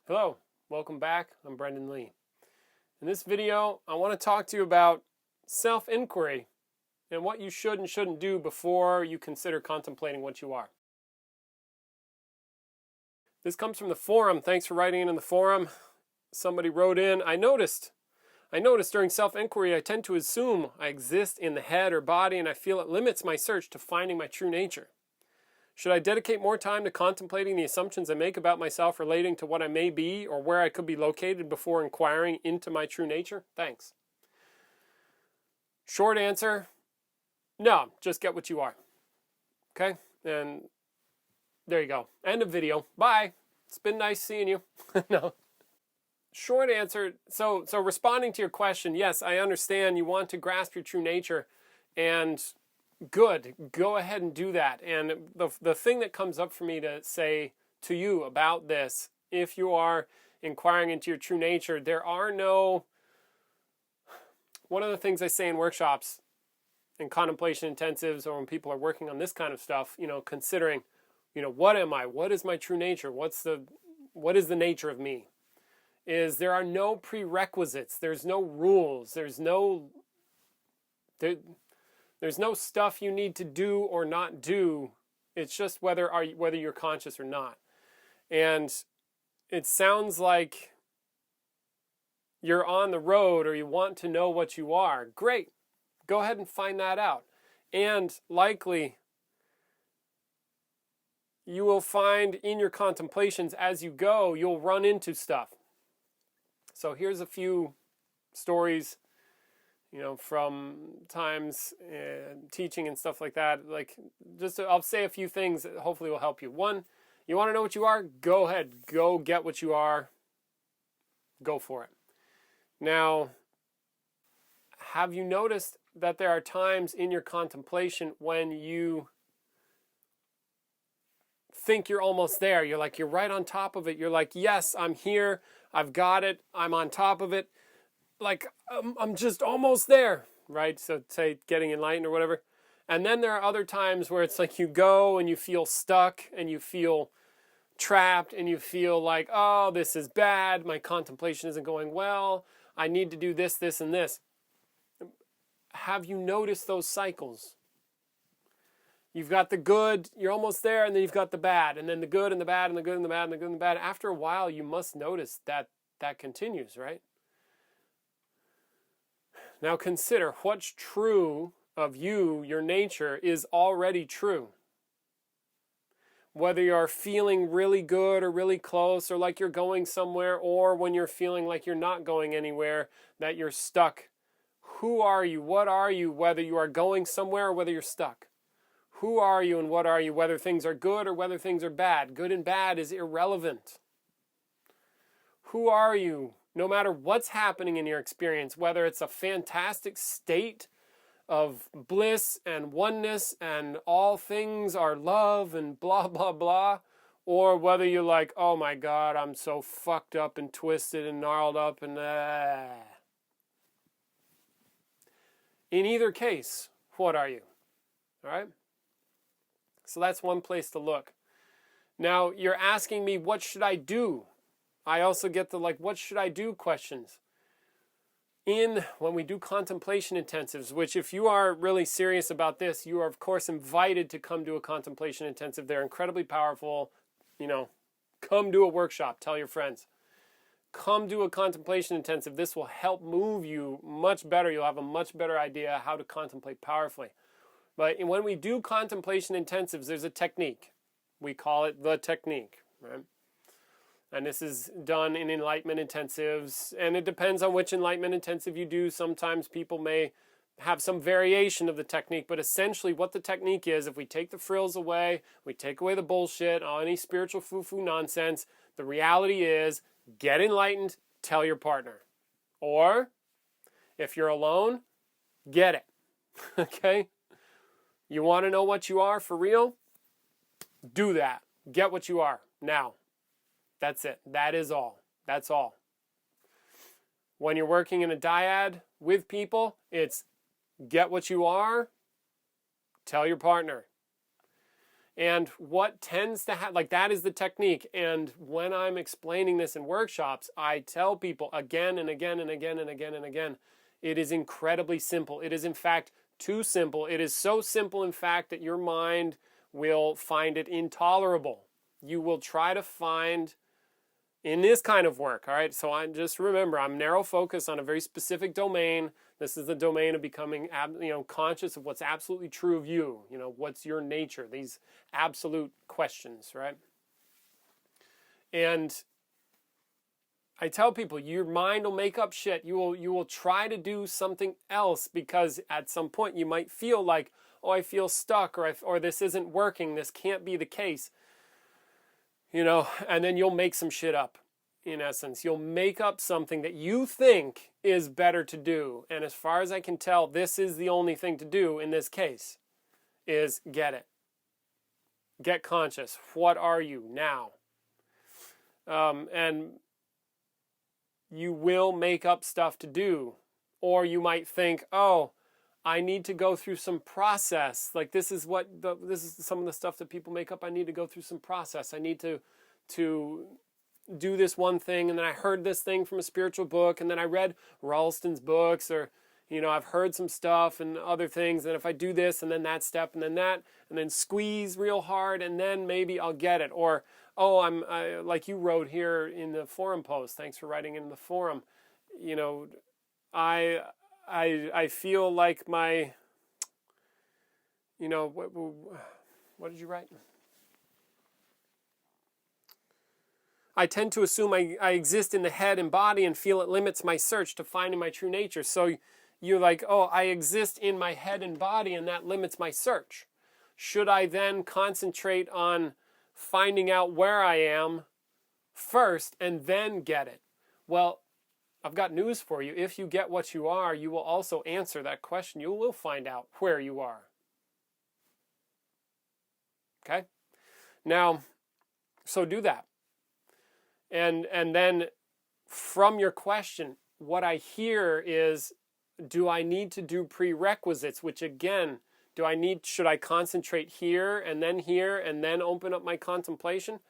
Hello, welcome back. I'm Brendan Lee. In this video, I want to talk to you about self-inquiry and what you should and shouldn't do before you consider contemplating what you are. This comes from the forum. Thanks for writing in the forum. Somebody wrote in, I noticed during self-inquiry I tend to assume I exist in the head or body, and I feel it limits my search to finding my true nature. Should I dedicate more time to contemplating the assumptions I make about myself relating to what I may be or where I could be located before inquiring into my true nature? Thanks. Short answer, no, just get what you are. Okay? And there you go. End of video. Bye. It's been nice seeing you. No. Short answer, so responding to your question, yes, I understand you want to grasp your true nature, and good, go ahead and do that. And the thing that comes up for me to say to you about this, if you are inquiring into your true nature, there are no, one of the things I say in workshops, in contemplation intensives, or when people are working on this kind of stuff, considering, what am I? What is my true nature? What is the nature of me? Is there are no prerequisites. There's no rules. There's no stuff you need to do or not do. It's just whether you're conscious or not. And it sounds like you're on the road or you want to know what you are. Great. Go ahead and find that out. And likely you will find in your contemplations as you go, you'll run into stuff. So here's a few stories, from times teaching and stuff like that. I'll say a few things that hopefully will help you. One, you want to know what you are? Go ahead. Go get what you are. Go for it. Now, have you noticed that there are times in your contemplation when you think you're almost there? You're right on top of it. You're like, yes, I'm here. I've got it. I'm on top of it. I'm just almost there, right? So say getting enlightened or whatever. And then there are other times where it's like you go and you feel stuck and you feel trapped and you feel like, oh, this is bad. My contemplation isn't going well. I need to do this, this, and this. Have you noticed those cycles? You've got the good, you're almost there, and then you've got the bad, and then the good and the bad and the good and the bad and the good and the bad. After a while, you must notice that continues, right? Now consider what's true of you, your nature, is already true. Whether you're feeling really good or really close or like you're going somewhere, or when you're feeling like you're not going anywhere, that you're stuck. Who are you? What are you? Whether you are going somewhere or whether you're stuck. Who are you and what are you? Whether things are good or whether things are bad. Good and bad is irrelevant. Who are you? No matter what's happening in your experience, whether it's a fantastic state of bliss and oneness and all things are love and blah, blah, blah, or whether you're like, oh my God, I'm so fucked up and twisted and gnarled up and In either case, what are you? All right? So that's one place to look. Now, you're asking me, what should I do? I also get the what should I do questions. When we do contemplation intensives, which if you are really serious about this, you are of course invited to come to a contemplation intensive. They're incredibly powerful. Come do a workshop. Tell your friends. Come do a contemplation intensive. This will help move you much better. You'll have a much better idea how to contemplate powerfully. But when we do contemplation intensives, there's a technique. We call it the technique, right? And this is done in enlightenment intensives, and it depends on which enlightenment intensive you do. Sometimes people may have some variation of the technique, but essentially what the technique is, if we take the frills away, we take away the bullshit, all any spiritual foo-foo nonsense, the reality is, get enlightened, tell your partner. Or, if you're alone, get it. Okay? You want to know what you are for real? Do that. Get what you are now. That's it. That is all. That's all. When you're working in a dyad with people, it's get what you are, tell your partner. And what tends to happen, like that is the technique. And when I'm explaining this in workshops, I tell people again and again and again and again and again, it is incredibly simple. It is in fact too simple. It is so simple, in fact, that your mind will find it intolerable. You will try to find in this kind of work, all right? So I just remember, I'm narrow focus on a very specific domain. This is the domain of becoming, conscious of what's absolutely true of you. What's your nature? These absolute questions, right? And I tell people, your mind will make up shit. You will try to do something else because at some point you might feel like, oh, I feel stuck, or this isn't working. This can't be the case. And then you'll make some shit up, in essence. You'll make up something that you think is better to do. And as far as I can tell, this is the only thing to do in this case, is get it. Get conscious. What are you now? And you will make up stuff to do. Or you might think, oh, I need to go through some process. Like this is some of the stuff that people make up. I need to go through some process. I need to do this one thing, and then I heard this thing from a spiritual book, and then I read Ralston's books, or I've heard some stuff and other things, and if I do this and then that step and then that, and then squeeze real hard, and then maybe I'll get it. Or like you wrote here in the forum post. Thanks for writing in the forum. I feel like my, what did you write? I tend to assume I exist in the head and body and feel it limits my search to finding my true nature. So you're like, oh, I exist in my head and body and that limits my search. Should I then concentrate on finding out where I am first and then get it? Well, I've got news for you. If you get what you are, you will also answer that question. You will find out where you are. Okay? Now, so do that. And then from your question, what I hear is, do I need to do prerequisites? Which again, should I concentrate here and then open up my contemplation?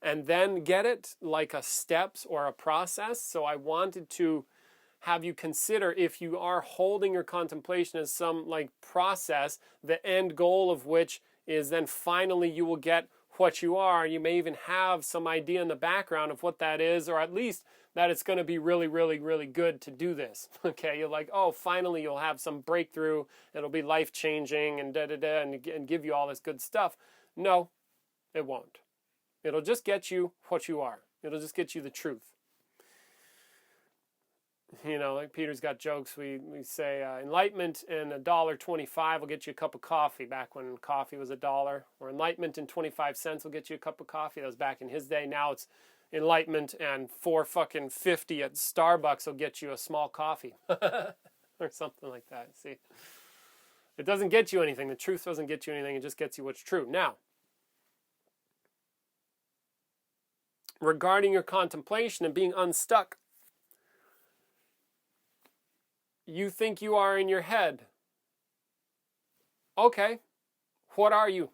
And then get it like a steps or a process. So I wanted to have you consider, if you are holding your contemplation as some like process, the end goal of which is then finally you will get what you are. You may even have some idea in the background of what that is, or at least that it's going to be really, really, really good to do this. Okay, you're like, oh, finally you'll have some breakthrough. It'll be life-changing and and give you all this good stuff. No, it won't. It'll just get you what you are. It'll just get you the truth. Like Peter's got jokes. We say enlightenment and $1.25 will get you a cup of coffee, back when coffee was $1. Or enlightenment and 25 cents will get you a cup of coffee. That was back in his day. Now it's enlightenment and $4.50 at Starbucks will get you a small coffee. Or something like that. See? It doesn't get you anything. The truth doesn't get you anything. It just gets you what's true. Now, regarding your contemplation and being unstuck, you think you are in your head. Okay, what are you?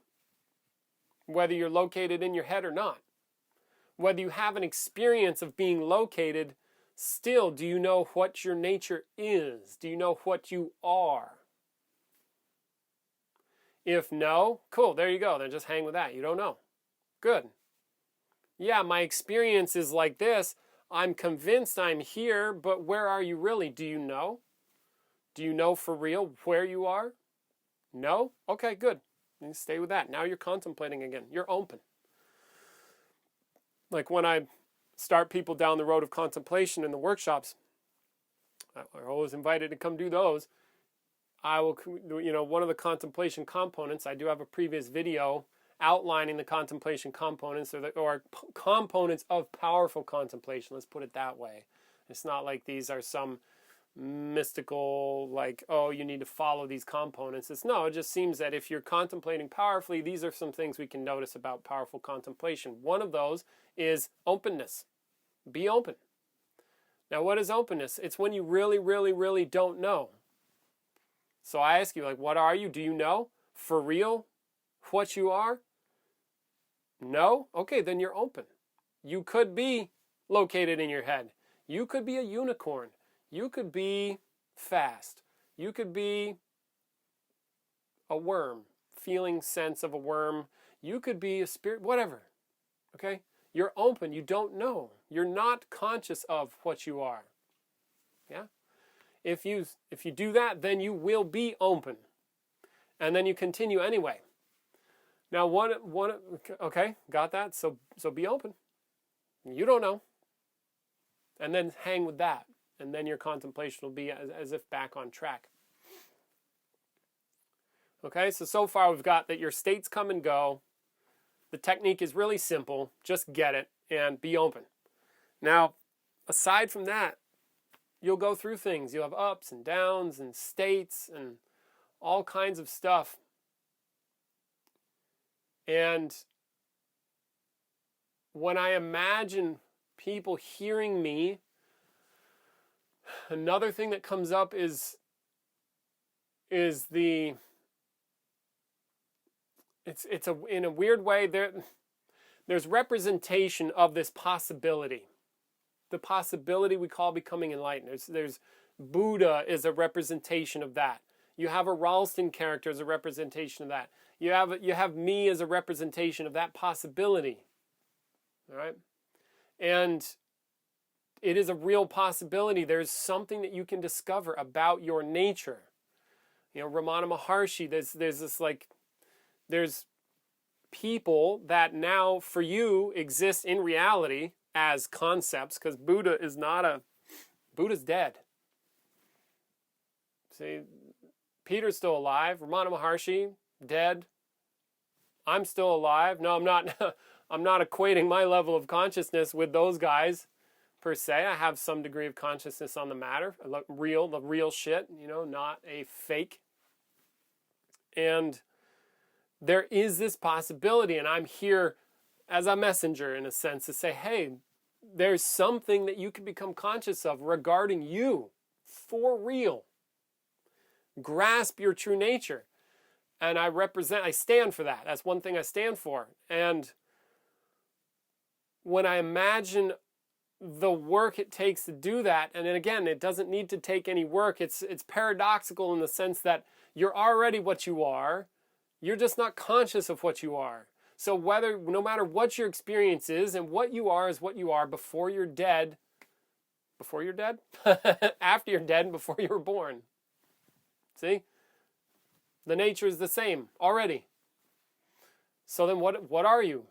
Whether you're located in your head or not. Whether you have an experience of being located, still, do you know what your nature is? Do you know what you are? If no, cool, there you go. Then just hang with that. You don't know. Good. Yeah, my experience is like this. I'm convinced I'm here, but where are you really? Do you know? Do you know for real where you are? No? Okay, good. You stay with that. Now you're contemplating again. You're open. Like when I start people down the road of contemplation in the workshops, I'm always invited to come do those. I will, one of the contemplation components, I do have a previous video outlining the contemplation components or components of powerful contemplation. Let's put it that way. It's not like these are some mystical, like, oh, you need to follow these components. It just seems that if you're contemplating powerfully, these are some things we can notice about powerful contemplation. One of those is openness. Be open. Now, what is openness? It's when you really, really, really don't know. So I ask you, like, what are you? Do you know for real what you are? No? Okay, then you're open. You could be located in your head. You could be a unicorn. You could be fast. You could be a worm, feeling sense of a worm. You could be a spirit, whatever. Okay? You're open. You don't know. You're not conscious of what you are. Yeah? If you do that, then you will be open. And then you continue anyway. Now, okay, got that? So be open. You don't know. And then hang with that. And then your contemplation will be as if back on track. Okay, so far we've got that your states come and go. The technique is really simple. Just get it and be open. Now, aside from that, you'll go through things. You'll have ups and downs and states and all kinds of stuff. And when I imagine people hearing me, another thing that comes up is the in a weird way there's representation of this possibility. The possibility we call becoming enlightened. There's Buddha is a representation of that. You have a Ralston character as a representation of that. You have me as a representation of that possibility. All right? And it is a real possibility. There's something that you can discover about your nature. You know, Ramana Maharshi, there's this there's people that now for you exist in reality as concepts, because Buddha's dead. See, Peter's still alive. Ramana Maharshi, dead. I'm still alive. No, I'm not. I'm not equating my level of consciousness with those guys per se. I have some degree of consciousness on the matter. The real shit, not a fake. And there is this possibility, and I'm here as a messenger in a sense to say, hey, there's something that you can become conscious of regarding you for real. Grasp your true nature. And I stand for that. That's one thing I stand for. And when I imagine the work it takes to do that, and then again, it doesn't need to take any work. It's paradoxical in the sense that you're already what you are. You're just not conscious of what you are. So no matter what your experience is, and what you are is what you are before you're dead. Before you're dead? After you're dead and before you were born. See? The nature is the same already. So then what are you?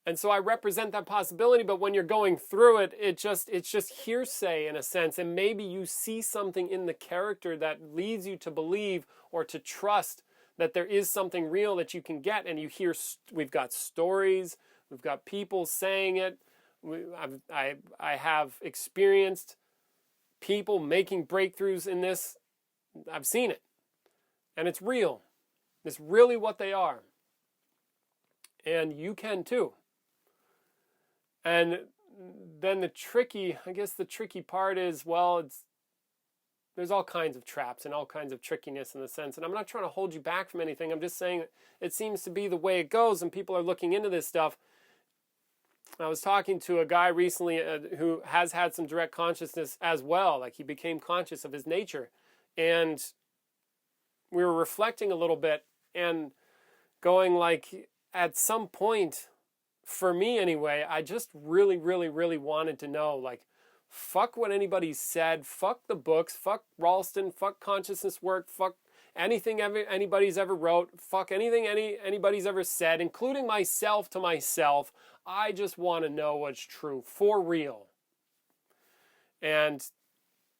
And so I represent that possibility, but when you're going through it, it's just hearsay in a sense. And maybe you see something in the character that leads you to believe or to trust that there is something real that you can get. And you hear, we've got stories, we've got people saying it. I have experienced people making breakthroughs in this. I've seen it. And it's real. It's really what they are. And you can too. And then the tricky part is, there's all kinds of traps and all kinds of trickiness in the sense. And I'm not trying to hold you back from anything. I'm just saying it seems to be the way it goes, and people are looking into this stuff. I was talking to a guy recently who has had some direct consciousness as well. Like, he became conscious of his nature. And we were reflecting a little bit and going like, at some point, for me anyway, I just really, really, really wanted to know, like, fuck what anybody said, fuck the books, fuck Ralston, fuck consciousness work, fuck anything anybody's ever wrote, fuck anything anybody's ever said, including myself to myself. I just want to know what's true, for real. And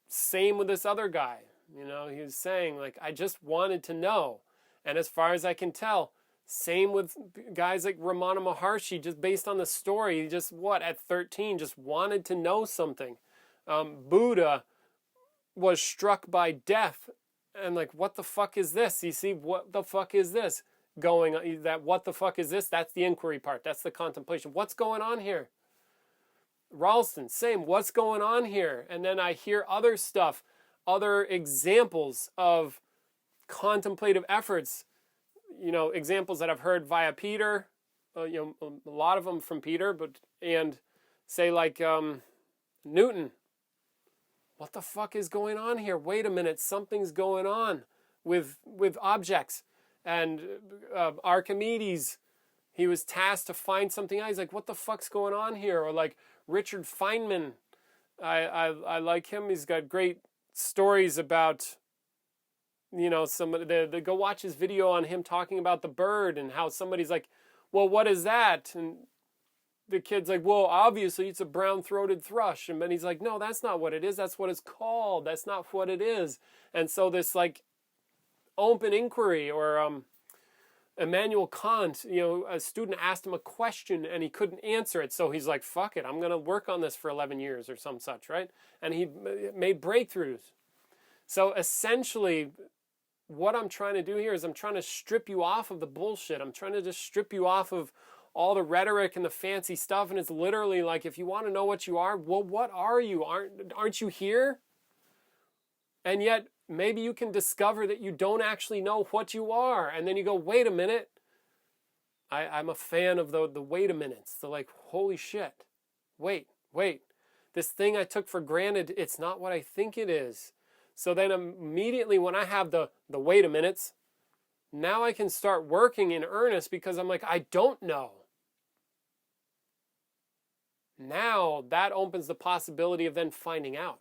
same with this other guy. He was saying, like, I just wanted to know. And as far as I can tell, same with guys like Ramana Maharshi, just based on the story, he just, at 13, just wanted to know something. Buddha was struck by death, and like, what the fuck is this? You see, what the fuck is this going on? That what the fuck is this? That's the inquiry part. That's the contemplation. What's going on here? Ralston, same. What's going on here? And then I hear other stuff, other examples of contemplative efforts. Examples that I've heard via Peter, a lot of them from Peter, and say like Newton. What the fuck is going on here? Wait a minute, something's going on with objects. And Archimedes, he was tasked to find something out. He's like, what the fuck's going on here? Or like Richard Feynman, I like him. He's got great stories about, somebody. Go watch his video on him talking about the bird and how somebody's like, well, what is that? And the kid's like, well, obviously it's a brown-throated thrush. And then he's like, no, that's not what it is. That's what it's called. That's not what it is. And so this like open inquiry, or Immanuel Kant, a student asked him a question and he couldn't answer it. So he's like, fuck it, I'm going to work on this for 11 years or some such, right? And he made breakthroughs. So essentially, what I'm trying to do here is I'm trying to strip you off of the bullshit. I'm trying to just strip you off of all the rhetoric and the fancy stuff. And it's literally like, if you want to know what you are, well, what are you? Aren't you here? And yet, maybe you can discover that you don't actually know what you are. And then you go, wait a minute. I'm a fan of the wait a minutes. The like, holy shit. Wait. This thing I took for granted, it's not what I think it is. So then immediately when I have the wait a minutes, now I can start working in earnest because I'm like, I don't know. Now that opens the possibility of then finding out.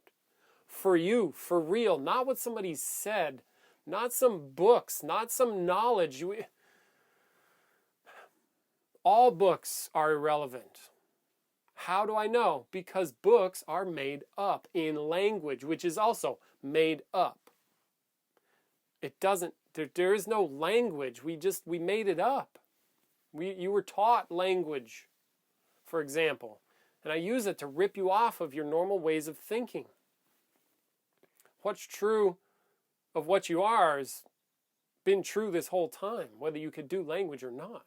For you, for real, not what somebody said, not some books, not some knowledge. All books are irrelevant. How do I know? Because books are made up in language, which is also made up. It doesn't, there is no language. We made it up. You were taught language, for example. And I use it to rip you off of your normal ways of thinking. What's true of what you are has been true this whole time, whether you could do language or not.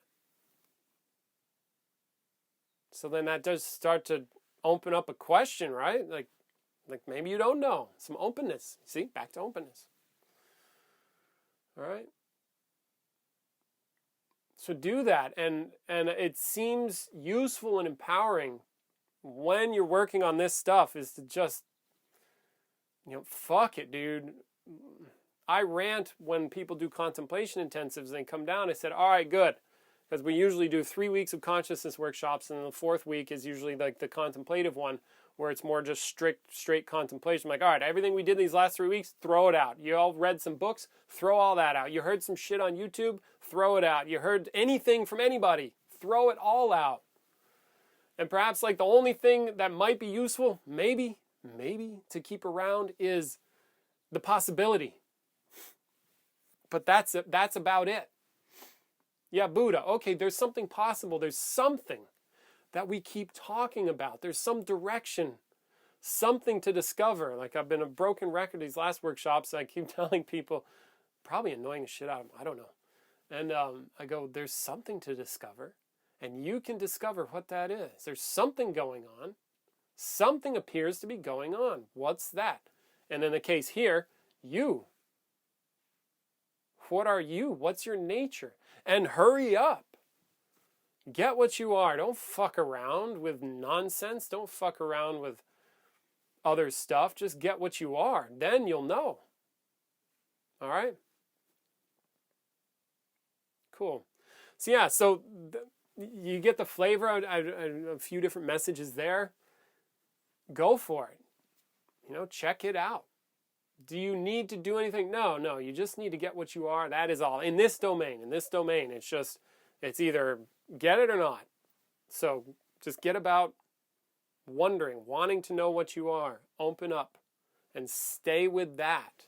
So then that does start to open up a question, right? Like maybe you don't know. Some openness. See, back to openness. All right? So do that. And it seems useful and empowering when you're working on this stuff is to just, fuck it, dude. I rant when people do contemplation intensives and they come down. I said, all right, good. Because we usually do 3 weeks of consciousness workshops, and then the 4th week is usually like the contemplative one, where it's more just straight contemplation. I'm like, all right, everything we did these last 3 weeks, throw it out. You all read some books, throw all that out. You heard some shit on YouTube, throw it out. You heard anything from anybody, throw it all out. And perhaps like the only thing that might be useful, maybe to keep around is the possibility. But that's about it. Yeah, Buddha. Okay, there's something possible. There's something that we keep talking about. There's some direction, something to discover. Like I've been a broken record these last workshops. I keep telling people, probably annoying the shit out of them. I don't know. And I go, there's something to discover. And you can discover what that is. There's something going on. Something appears to be going on. What's that? And in the case here, you. What are you? What's your nature? And hurry up. Get what you are. Don't fuck around with nonsense. Don't fuck around with other stuff. Just get what you are. Then you'll know. All right? Cool. So yeah, you get the flavor. A few different messages there. Go for it. Check it out. Do you need to do anything? No. You just need to get what you are. That is all. In this domain, it's either get it or not. So just get about wondering, wanting to know what you are. Open up and stay with that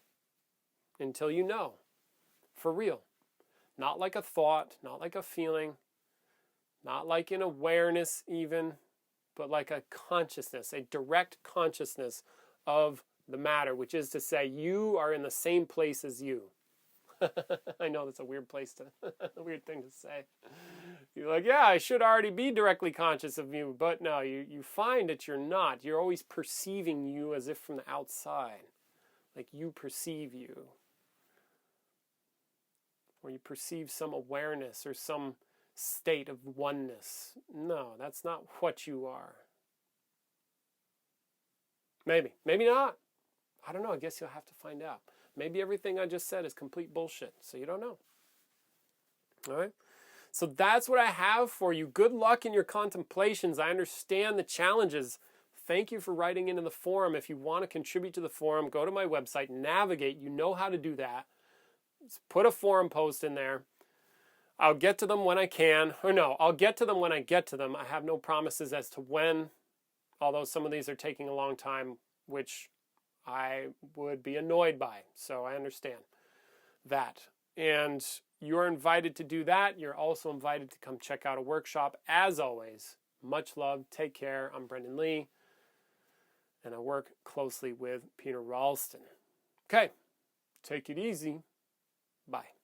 until you know. For real. Not like a thought, not like a feeling, not like an awareness even, but like a consciousness, a direct consciousness of the matter, which is to say you are in the same place as you. I know that's a weird thing to say. You're like, yeah, I should already be directly conscious of you, but no, you find that you're not. You're always perceiving you as if from the outside, like you perceive you, or you perceive some awareness or some state of oneness. No, that's not what you are. Maybe. Maybe not. I don't know. I guess you'll have to find out. Maybe everything I just said is complete bullshit, so you don't know. All right? So that's what I have for you. Good luck in your contemplations. I understand the challenges. Thank you for writing into the forum. If you want to contribute to the forum, go to my website, navigate. You know how to do that. Just put a forum post in there. I'll get to them when I can. Or no, I'll get to them when I get to them. I have no promises as to when, although some of these are taking a long time, which I would be annoyed by. So I understand that. And you're invited to do that. You're also invited to come check out a workshop. As always, much love. Take care. I'm Brendan Lee, and I work closely with Peter Ralston. Okay, take it easy. Bye.